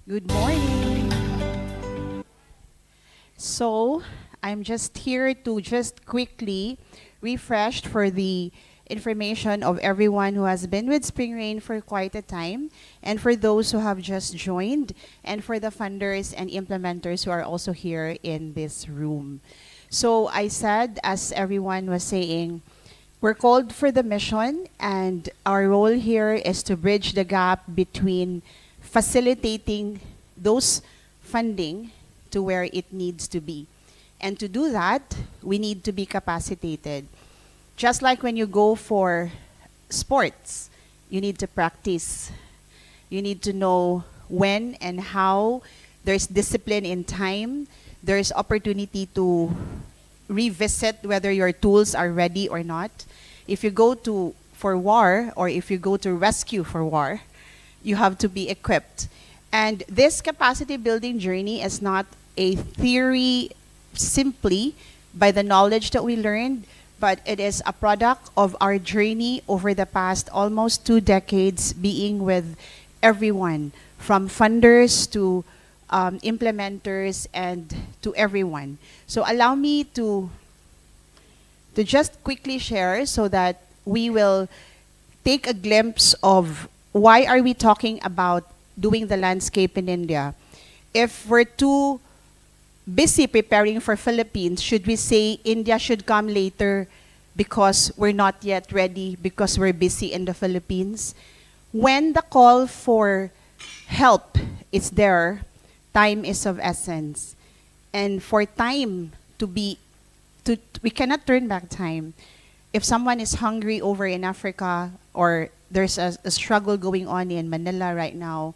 Good morning. So, I'm just here to just quickly refresh for the information of everyone who has been with Spring Rain for quite a time, and for those who have just joined, and for the funders and implementers who are also here in this room. So, I said, as everyone was saying, we're called for the mission, and our role here is to bridge the gap between facilitating those funding to where it needs to be. And to do that, we need to be capacitated. Just like when you go for sports, you need to practice. You need to know when and how. There's discipline in time. There's opportunity to revisit whether your tools are ready or not. If you go to for war, or if you go to rescue for war, you have to be equipped. And this capacity building journey is not a theory simply by the knowledge that we learned, but it is a product of our journey over the past almost 2 decades, being with everyone, from funders to implementers and to everyone. So allow me to just quickly share so that we will take a glimpse of why are we talking about doing the landscape in India. If we're too busy preparing for Philippines, should we say India should come later because we're not yet ready because we're busy in the Philippines? When the call for help is there, time is of essence. And for time to be, we cannot turn back time. If someone is hungry over in Africa, or there's a struggle going on in Manila right now,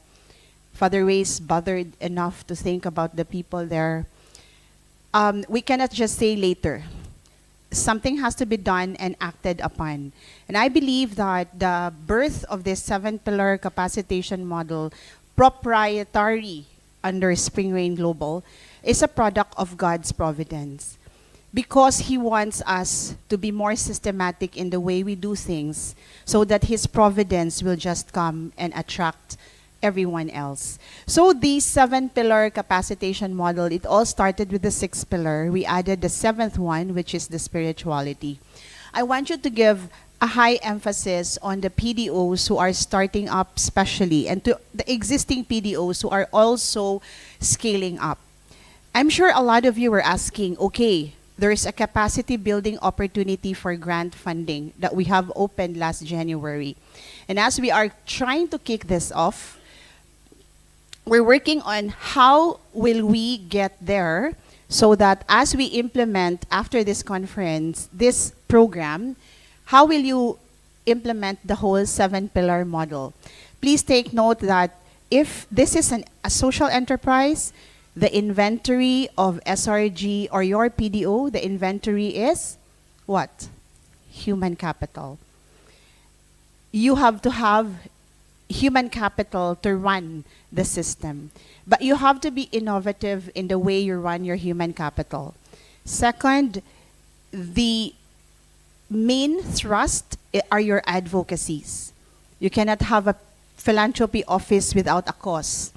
Father Ray's bothered enough to think about the people there. We cannot just say later. Something has to be done and acted upon. And I believe that the birth of this 7-pillar capacitation model, proprietary under Spring Rain Global, is a product of God's providence. Because He wants us to be more systematic in the way we do things, so that His providence will just come and attract everyone else. So the 7-pillar capacitation model, it all started with the 6th pillar. We added the 7th one, which is the spirituality. I want you to give a high emphasis on the PDOs who are starting up especially, and to the existing PDOs who are also scaling up. I'm sure a lot of you were asking, okay, there is a capacity building opportunity for grant funding that we have opened last January. And as we are trying to kick this off, we're working on how will we get there so that as we implement after this conference, this program, how will you implement the whole 7-pillar model? Please take note that if this is a social enterprise, the inventory of SRG or your PDO, the inventory is what? Human capital. You have to have human capital to run the system. But you have to be innovative in the way you run your human capital. Second, the main thrust are your advocacies. You cannot have a philanthropy office without a cause.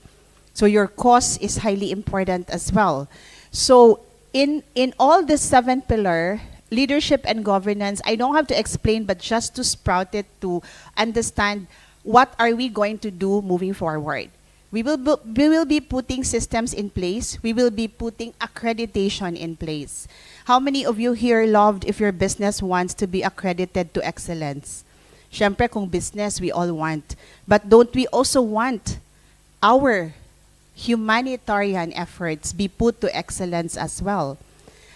So your cause is highly important as well. So in all the 7-pillar, leadership and governance, I don't have to explain, but just to sprout it to understand what are we going to do moving forward. We will be putting systems in place. We will be putting accreditation in place. How many of you here loved if your business wants to be accredited to excellence? Syempre, kung business, we all want. But don't we also want our humanitarian efforts be put to excellence as well?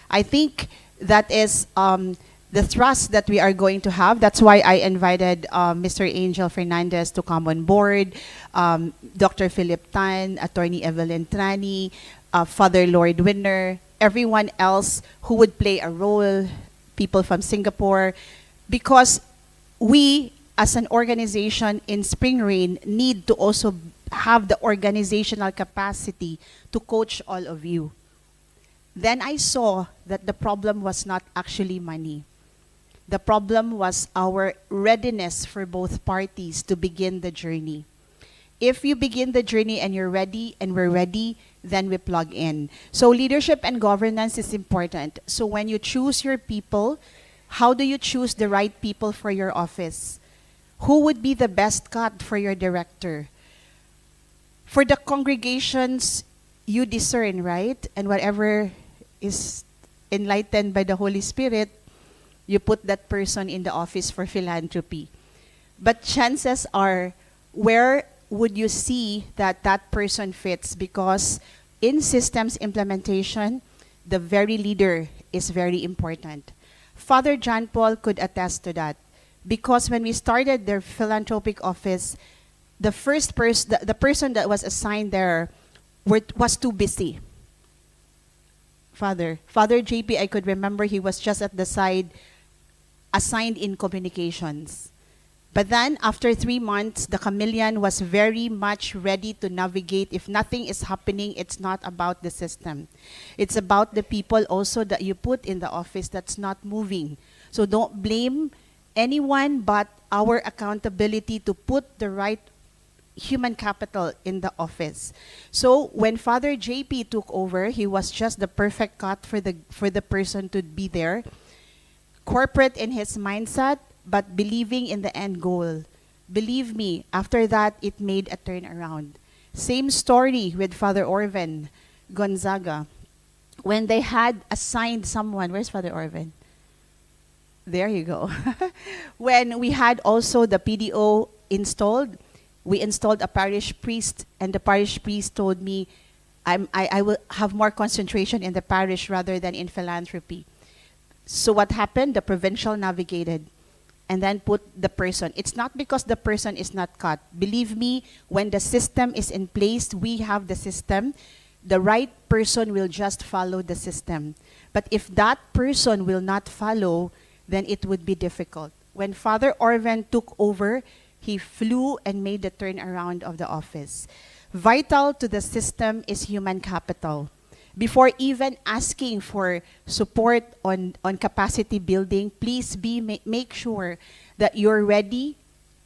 I think that is the thrust that we are going to have. That's why I invited Mr. Angel Fernandez to come on board, Dr. Philip Tan, Attorney Evelyn Trani, Father Lord Winner, everyone else who would play a role, people from Singapore, because we as an organization in Spring Rain need to also have the organizational capacity to coach all of you. Then I saw that the problem was not actually money. The problem was our readiness for both parties to begin the journey. If you begin the journey and you're ready and we're ready, then we plug in. So leadership and governance is important. So when you choose your people, how do you choose the right people for your office? Who would be the best cut for your director? For the congregations, you discern, right? And whatever is enlightened by the Holy Spirit, you put that person in the office for philanthropy. But chances are, where would you see that that person fits? Because in systems implementation, the very leader is very important. Father John Paul could attest to that. Because when we started the philanthropic office, the first person, the person that was assigned there was too busy. Father JP, I could remember he was just at the side, assigned in communications. But then, after 3 months, the chameleon was very much ready to navigate. If nothing is happening, it's not about the system. It's about the people also that you put in the office that's not moving. So don't blame anyone but our accountability to put the right human capital in the office. So when Father JP took over, he was just the perfect cut for the person to be there. Corporate in his mindset, but believing in the end goal. Believe me, after that, it made a turnaround. Same story with Father Orven Gonzaga. When they had assigned someone, where's Father Orven? There you go. When we had also the PDO installed, we installed a parish priest, and the parish priest told me, I will have more concentration in the parish rather than in philanthropy. So what happened? The provincial navigated and then put the person. It's not because the person is not cut. Believe me, when the system is in place, we have the system, the right person will just follow the system. But if that person will not follow, then it would be difficult. When Father Orven took over, he flew and made the turnaround of the office. Vital to the system is human capital. Before even asking for support on capacity building, please make sure that you're ready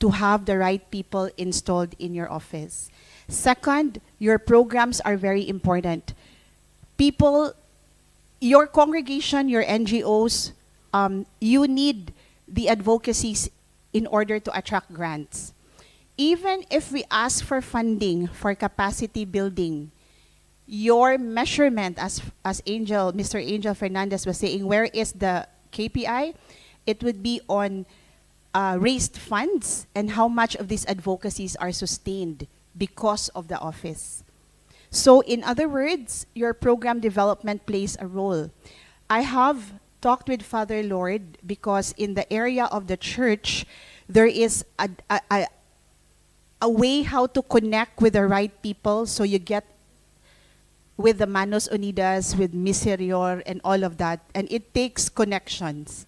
to have the right people installed in your office. Second, your programs are very important. People, your congregation, your NGOs, you need the advocacies in order to attract grants. Even if we ask for funding for capacity building, your measurement, as Mr. Angel Fernandez was saying, where is the KPI? It would be on raised funds and how much of these advocacies are sustained because of the office. So in other words, your program development plays a role. I have talked with Father Lord because in the area of the church, there is a way how to connect with the right people so you get with the Manos Unidas, with Miserior, and all of that. And it takes connections.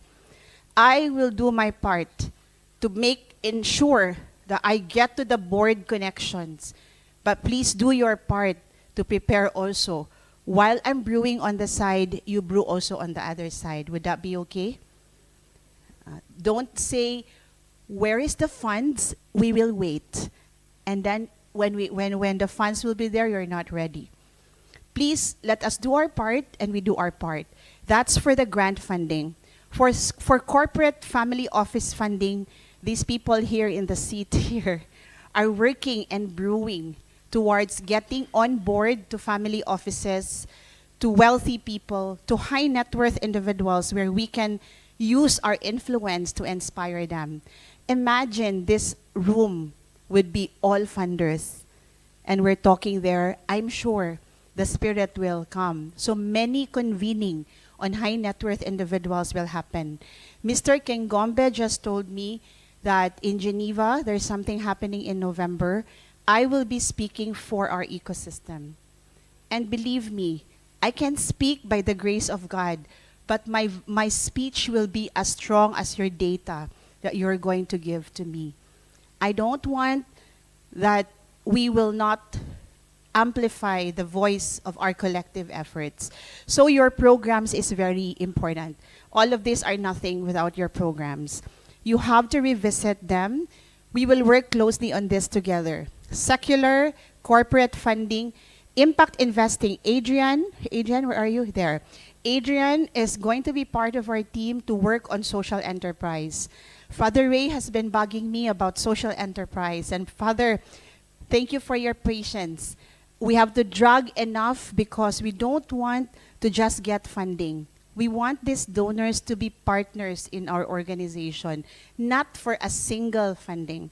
I will do my part to ensure that I get to the board connections. But please do your part to prepare also. While I'm brewing on the side, you brew also on the other side. Would that be okay? Don't say, where is the funds? We will wait. And then when the funds will be there, you're not ready. Please let us do our part, and we do our part. That's for the grant funding. For corporate family office funding, these people here in the seat here are working and brewing towards getting on board to family offices, to wealthy people, to high net worth individuals where we can use our influence to inspire them. Imagine this room would be all funders. And we're talking there, I'm sure the Spirit will come. So many convening on high net worth individuals will happen. Mr. Kengombe just told me that in Geneva, there's something happening in November. I will be speaking for our ecosystem. And believe me, I can speak by the grace of God, but my speech will be as strong as your data that you're going to give to me. I don't want that we will not amplify the voice of our collective efforts. So your programs is very important. All of these are nothing without your programs. You have to revisit them. We will work closely on this together. secular, corporate funding, impact investing. Adrian, where are you? There. Adrian is going to be part of our team to work on social enterprise. Father Ray has been bugging me about social enterprise. And Father, thank you for your patience. We have to drag enough because we don't want to just get funding. We want these donors to be partners in our organization, not for a single funding.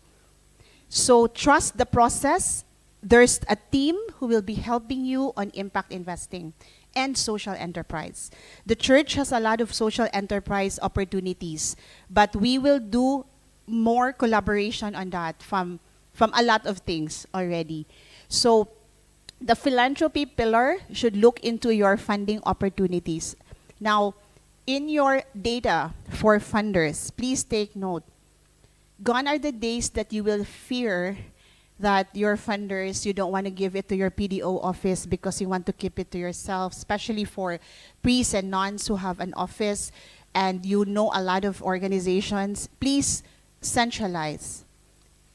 So trust the process. There's a team who will be helping you on impact investing and social enterprise. The church has a lot of social enterprise opportunities, but we will do more collaboration on that from a lot of things already. So the philanthropy pillar should look into your funding opportunities. Now, in your data for funders, please take note. Gone are the days that you will fear that your funders, you don't want to give it to your PDO office because you want to keep it to yourself, especially for priests and nuns who have an office and you know a lot of organizations. Please centralize.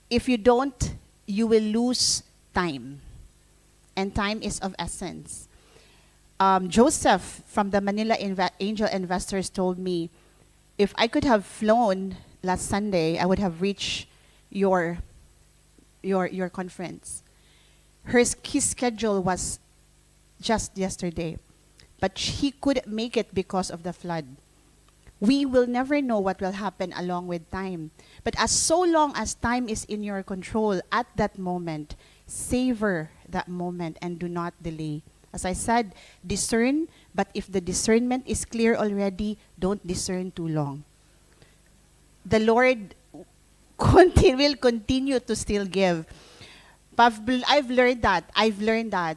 If you don't, you will lose time. And time is of essence. Joseph from the Manila Angel Investors told me, if I could have flown last Sunday, I would have reached your conference. His schedule was just yesterday, but he couldn't make it because of the flood. We will never know what will happen along with time. But as so long as time is in your control at that moment, savor that moment and do not delay. As I said, discern, but if the discernment is clear already, don't discern too long. The Lord will continue to still give. I've learned that.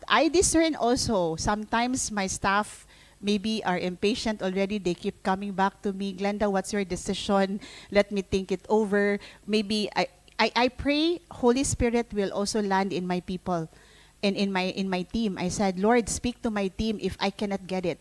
I discern also. Sometimes my staff maybe are impatient already. They keep coming back to me. Glenda, what's your decision? Let me think it over. Maybe I pray Holy Spirit will also land in my people and in my team. I said, Lord, speak to my team if I cannot get it.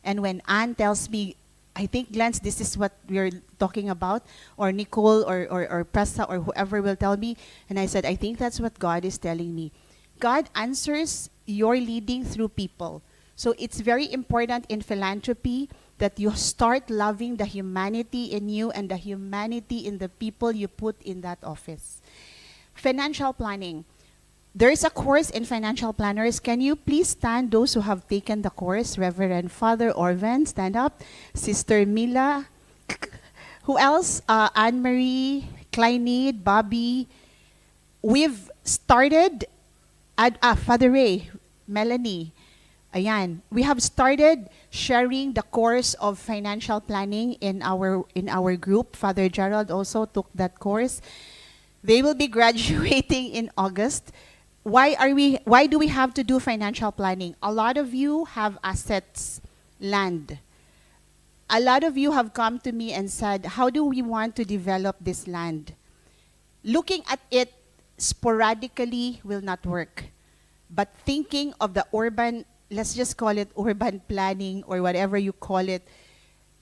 And when Anne tells me, I think, Glens, this is what we're talking about, or Nicole or Presta or whoever will tell me, and I said, I think that's what God is telling me. God answers your leading through people. So it's very important in philanthropy that you start loving the humanity in you and the humanity in the people you put in that office. Financial planning. There is a course in financial planners. Can you please stand, those who have taken the course? Reverend Father Orven, stand up. Sister Mila. Who else? Anne-Marie, Kleinid, Bobby. We've started, Father Ray, Melanie. Ayan. We have started sharing the course of financial planning in our group. Father Gerald also took that course. They will be graduating in August. Why do we have to do financial planning? A lot of you have assets, land. A lot of you have come to me and said, how do we want to develop this land? Looking at it sporadically will not work. But thinking of the urban, let's just call it urban planning or whatever you call it,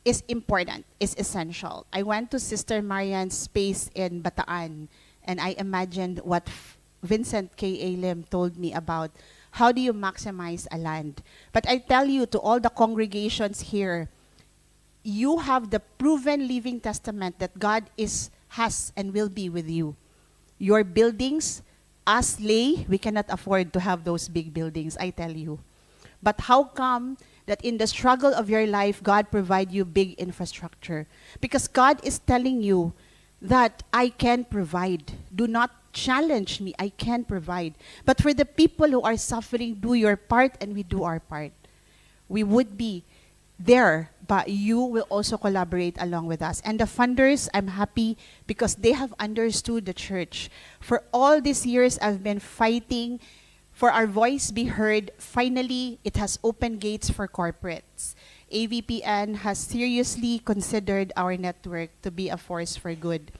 is important, is essential. I went to Sister Marian's space in Bataan, and I imagined what Vincent K. A. Lim told me about how do you maximize a land. But I tell you, to all the congregations here, you have the proven living testament that God has and will be with you. Your buildings, as lay, we cannot afford to have those big buildings, I tell you. But how come that in the struggle of your life, God provide you big infrastructure? Because God is telling you that I can provide. Do not challenge me, I can provide. But for the people who are suffering, do your part and we do our part. We would be there, but you will also collaborate along with us. And the funders, I'm happy because they have understood the church. For all these years, I've been fighting for our voice be heard. Finally, it has opened gates for corporates. AVPN has seriously considered our network to be a force for good.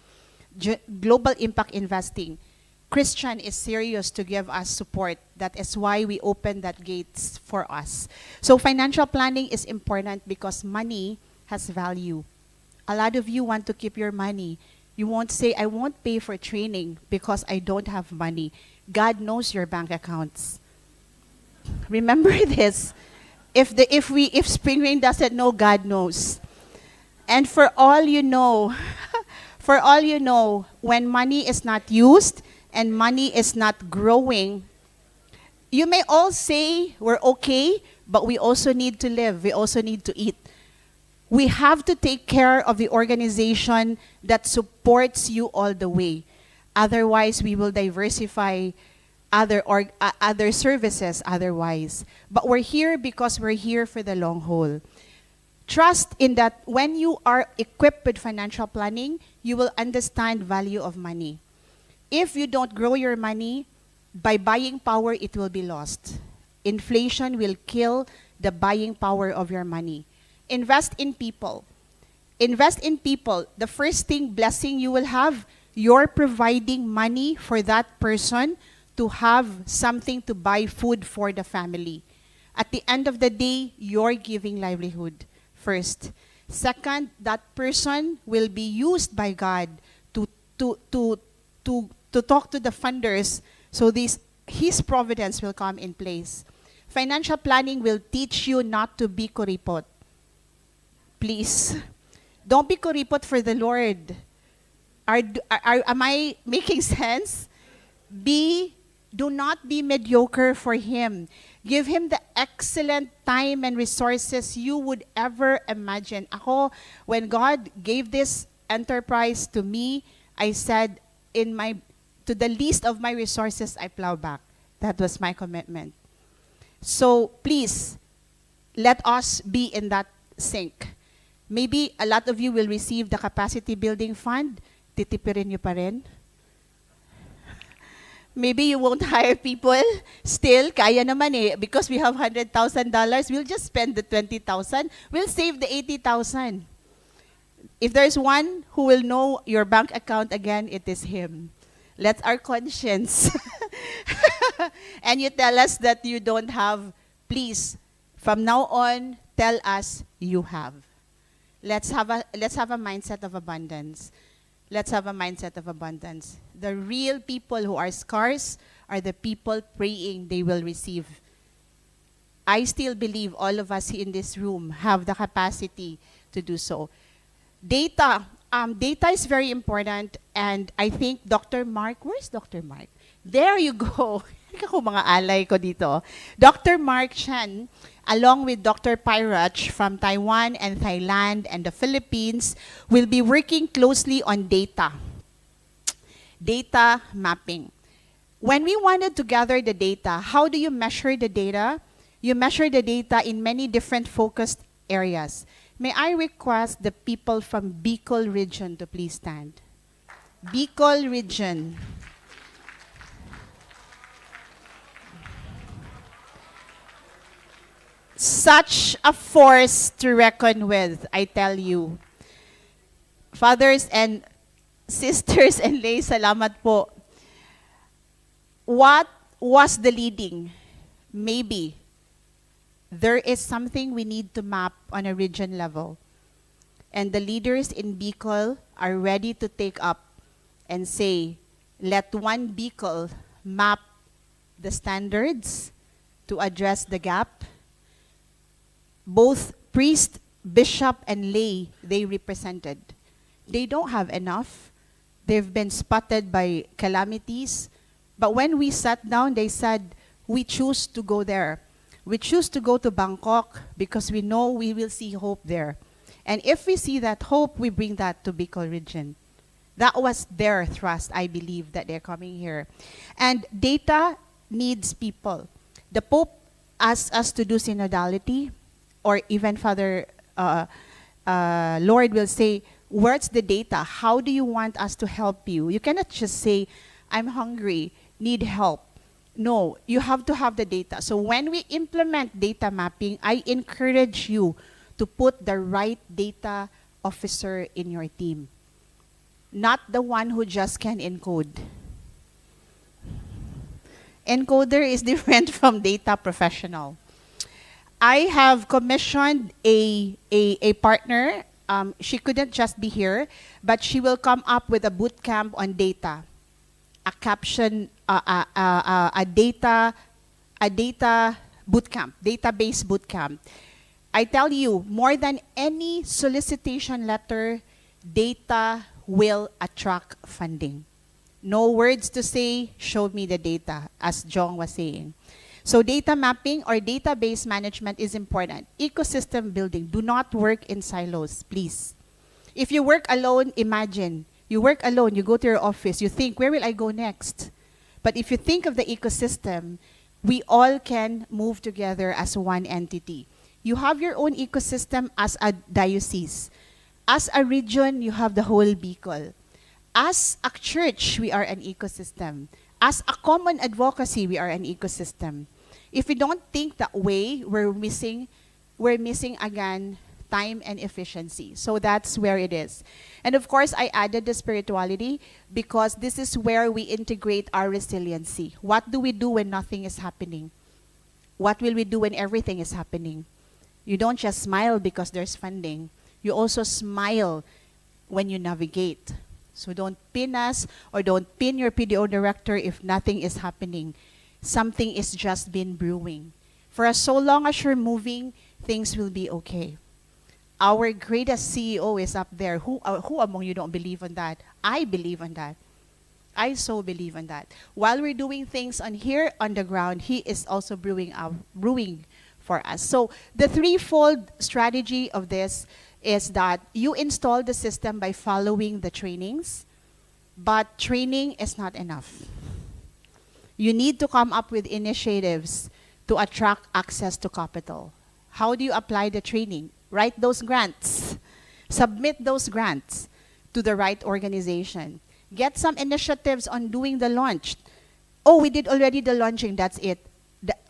Global impact investing. Christian is serious to give us support. That is why we open that gates for us. So financial planning is important because money has value. A lot of you want to keep your money. You won't say, I won't pay for training because I don't have money. God knows your bank accounts. Remember this. If Spring Rain doesn't know, God knows. And for all you know, for all you know, when money is not used and money is not growing, you may all say we're okay, but we also need to live. We also need to eat. We have to take care of the organization that supports you all the way. Otherwise, we will diversify other services otherwise. But we're here because we're here for the long haul. Trust in that when you are equipped with financial planning, you will understand value of money. If you don't grow your money, by buying power, it will be lost. Inflation will kill the buying power of your money. Invest in people. Invest in people. The first blessing you will have, you're providing money for that person to have something to buy food for the family. At the end of the day, you're giving livelihood first. Second, that person will be used by God to talk to the funders, so His providence will come in place. Financial planning will teach you not to be kuripot. Please, don't be kuripot for the Lord. Am I making sense? Do not be mediocre for Him. Give Him the excellent time and resources you would ever imagine. Ako, when God gave this enterprise to me, I said, to the least of my resources, I plow back. That was my commitment. So please, let us be in that sync. Maybe a lot of you will receive the capacity building fund. Titipirin nyo pa rin. Maybe you won't hire people. Still, kaya naman eh. Because we have $100,000, we'll just spend the $20,000. We'll save the $80,000. If there's one who will know your bank account again, it is Him. Let our conscience. And you tell us that you don't have, please, from now on, tell us you have. Let's have a mindset of abundance. Let's have a mindset of abundance. The real people who are scarce are the people praying they will receive. I still believe all of us in this room have the capacity to do so. Data is very important, and I think Dr. Mark, where's Dr. Mark? There you go. Ako mga alay ko dito. Dr. Mark Chen, along with Dr. Pyrach from Taiwan and Thailand and the Philippines, will be working closely on data mapping. When we wanted to gather the data, how do you measure the data? You measure the data in many different focused areas. May I request the people from Bicol region to please stand. Bicol region. Such a force to reckon with, I tell you. Fathers and sisters and lay, salamat po. What was the leading? Maybe there is something we need to map on a region level. And the leaders in Bicol are ready to take up and say, let one Bicol map the standards to address the gap. Both priest, bishop, and lay, they represented. They don't have enough. They've been spotted by calamities. But when we sat down, they said, we choose to go there. We choose to go to Bangkok because we know we will see hope there. And if we see that hope, we bring that to Bicol region. That was their thrust, I believe, that they're coming here. And data needs people. The Pope asked us to do synodality, or even Father Lord will say, where's the data? How do you want us to help you? You cannot just say, I'm hungry, need help. No, you have to have the data. So when we implement data mapping, I encourage you to put the right data officer in your team. Not the one who just can encode. Encoder is different from data professional. I have commissioned a partner. She couldn't just be here, but she will come up with a boot camp on data. a caption, a data bootcamp, database bootcamp. I tell you, more than any solicitation letter, data will attract funding. No words to say, show me the data, as Jong was saying. So data mapping or database management is important. Ecosystem building, do not work in silos, please. If you work alone, imagine, you work alone, you go to your office, you think, where will I go next? But if you think of the ecosystem, we all can move together as one entity. You have your own ecosystem as a diocese. As a region, you have the whole Bicol. As a church, we are an ecosystem. As a common advocacy, we are an ecosystem. If we don't think that way, we're missing again time and efficiency. So that's where it is. And of course, I added the spirituality because this is where we integrate our resiliency. What do we do when nothing is happening? What will we do when everything is happening? You don't just smile because there's funding. You also smile when you navigate. So don't pin us or don't pin your PDO director if nothing is happening. Something is just been brewing. For as so long as you're moving, things will be okay. Our greatest CEO is up there. Who among you don't believe on that? I believe on that. I so believe on that. While we're doing things on here on the ground, he is also brewing for us. So the threefold strategy of this is that you install the system by following the trainings, but training is not enough. You need to come up with initiatives to attract access to capital. How do you apply the training? Write those grants. Submit those grants to the right organization. Get some initiatives on doing the launch. Oh, we did already the launching, that's it.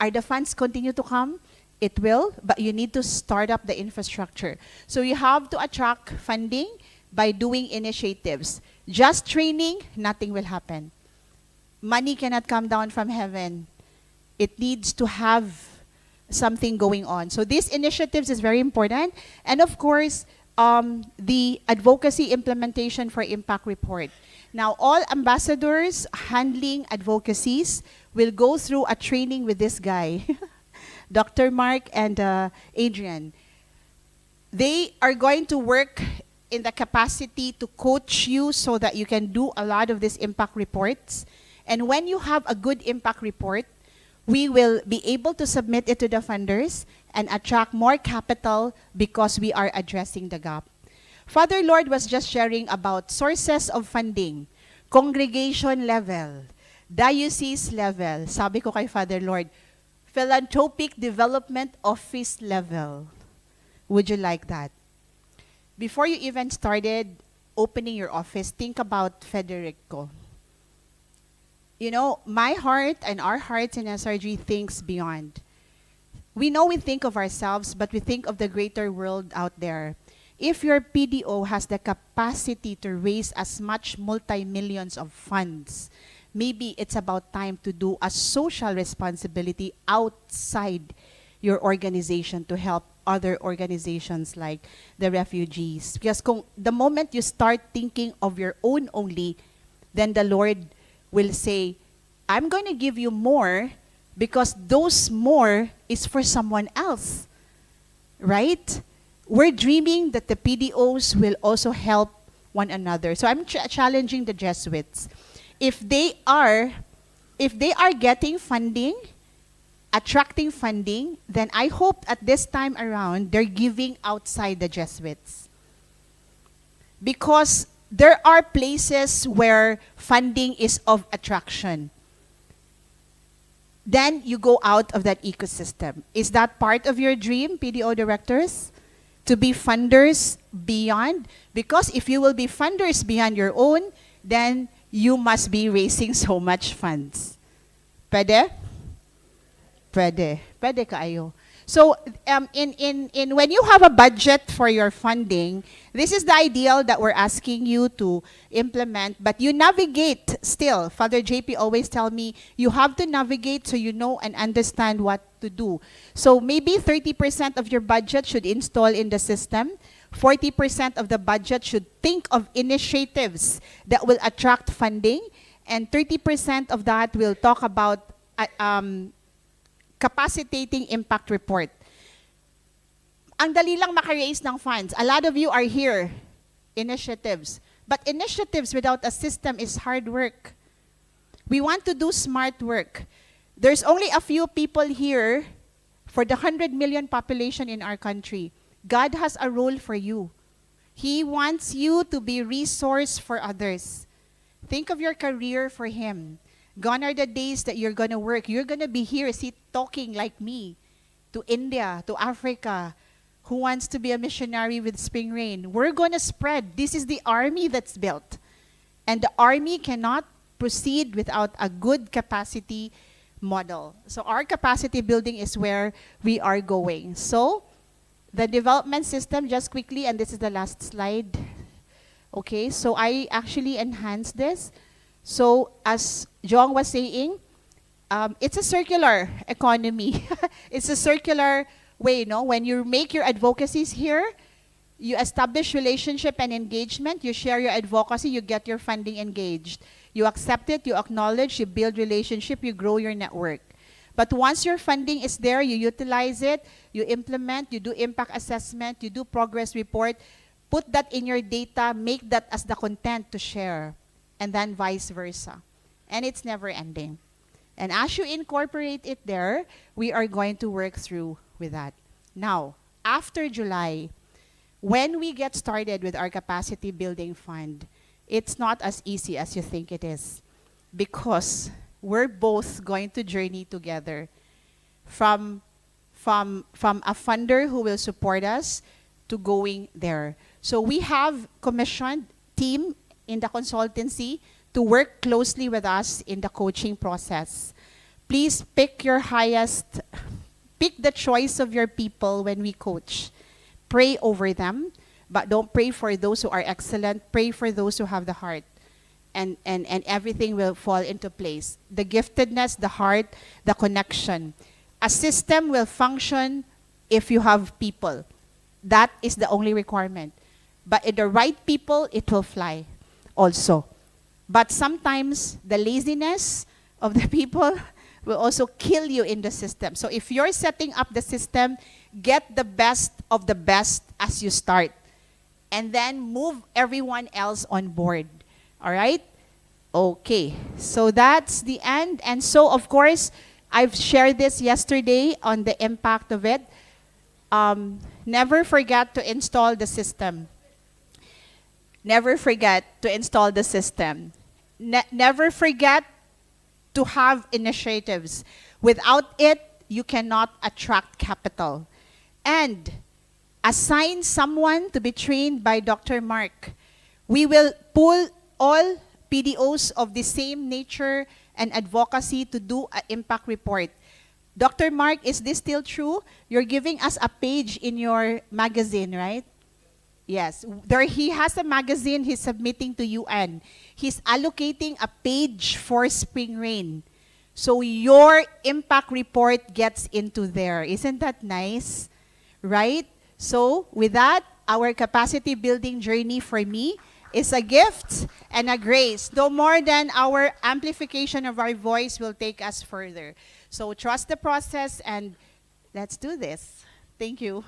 Are the funds continue to come? It will, but you need to start up the infrastructure. So you have to attract funding by doing initiatives. Just training, nothing will happen. Money cannot come down from heaven. It needs to have something going on. So these initiatives is very important. And of course, the advocacy implementation for impact report. Now, all ambassadors handling advocacies will go through a training with this guy, Dr. Mark and Adrian. They are going to work in the capacity to coach you so that you can do a lot of these impact reports. And when you have a good impact report, we will be able to submit it to the funders and attract more capital because we are addressing the gap. Father Lord was just sharing about sources of funding, congregation level, diocese level. Sabi ko kay Father Lord, philanthropic development office level. Would you like that? Before you even started opening your office, think about Federico. You know, my heart and our hearts in SRG thinks beyond. We know we think of ourselves, but we think of the greater world out there. If your PDO has the capacity to raise as much multi-millions of funds, maybe it's about time to do a social responsibility outside your organization to help other organizations like the refugees. Because the moment you start thinking of your own only, then the Lord will say, I'm going to give you more because those more is for someone else, right? We're dreaming that the PDOs will also help one another. So I'm challenging the Jesuits. If they are getting funding, attracting funding, then I hope at this time around they're giving outside the Jesuits. Because there are places where funding is of attraction. Then you go out of that ecosystem. Is that part of your dream, PDO directors? To be funders beyond? Because if you will be funders beyond your own, then you must be raising so much funds. Pwede? Pwede. Pwede kaayo. So when you have a budget for your funding, this is the ideal that we're asking you to implement, but you navigate still. Father JP always tell me, you have to navigate so you know and understand what to do. So maybe 30% of your budget should install in the system. 40% of the budget should think of initiatives that will attract funding. and 30% of that will talk about capacitating impact report. Ang dali lang maka-raise ng funds. A lot of you are here, initiatives. But initiatives without a system is hard work. We want to do smart work. There's only a few people here for the 100 million population in our country. God has a role for you. He wants you to be resource for others. Think of your career for Him. Gone are the days that you're going to work. You're going to be here, talking like me, to India, to Africa. Who wants to be a missionary with Spring Rain? We're going to spread. This is the army that's built. And the army cannot proceed without a good capacity model. So our capacity building is where we are going. So the development system, just quickly, and this is the last slide. Okay, so I actually enhanced this. So as Jong was saying, it's a circular economy. It's a circular way, no? When you make your advocacies here, you establish relationship and engagement, you share your advocacy, you get your funding engaged. You accept it, you acknowledge, you build relationship, you grow your network. But once your funding is there, you utilize it, you implement, you do impact assessment, you do progress report, put that in your data, make that as the content to share, and then vice versa. And it's never ending. And as you incorporate it there, we are going to work through with that. Now, after July, when we get started with our capacity building fund, it's not as easy as you think it is, because we're both going to journey together from a funder who will support us to going there. So we have commissioned team in the consultancy to work closely with us in the coaching process. Please pick your highest, pick the choice of your people when we coach. Pray over them, but don't pray for those who are excellent. Pray for those who have the heart. And everything will fall into place. The giftedness, the heart, the connection. A system will function if you have people. That is the only requirement. But in the right people, it will fly also. But sometimes the laziness of the people will also kill you in the system. So if you're setting up the system, get the best of the best as you start. And then move everyone else on board. All right? Okay. So that's the end. And so, of course, I've shared this yesterday on the impact of it. Never forget to install the system. Never forget to install the system. Never forget to have initiatives. Without it, you cannot attract capital. And assign someone to be trained by Dr. Mark. We will pull all PDOs of the same nature and advocacy to do an impact report. Dr. Mark, is this still true? You're giving us a page in your magazine, right? Yes. There, he has a magazine he's submitting to UN. He's allocating a page for Spring Rain. So your impact report gets into there. Isn't that nice? Right? So with that, our capacity building journey for me is a gift and a grace. No more than our amplification of our voice will take us further. So trust the process and let's do this. Thank you.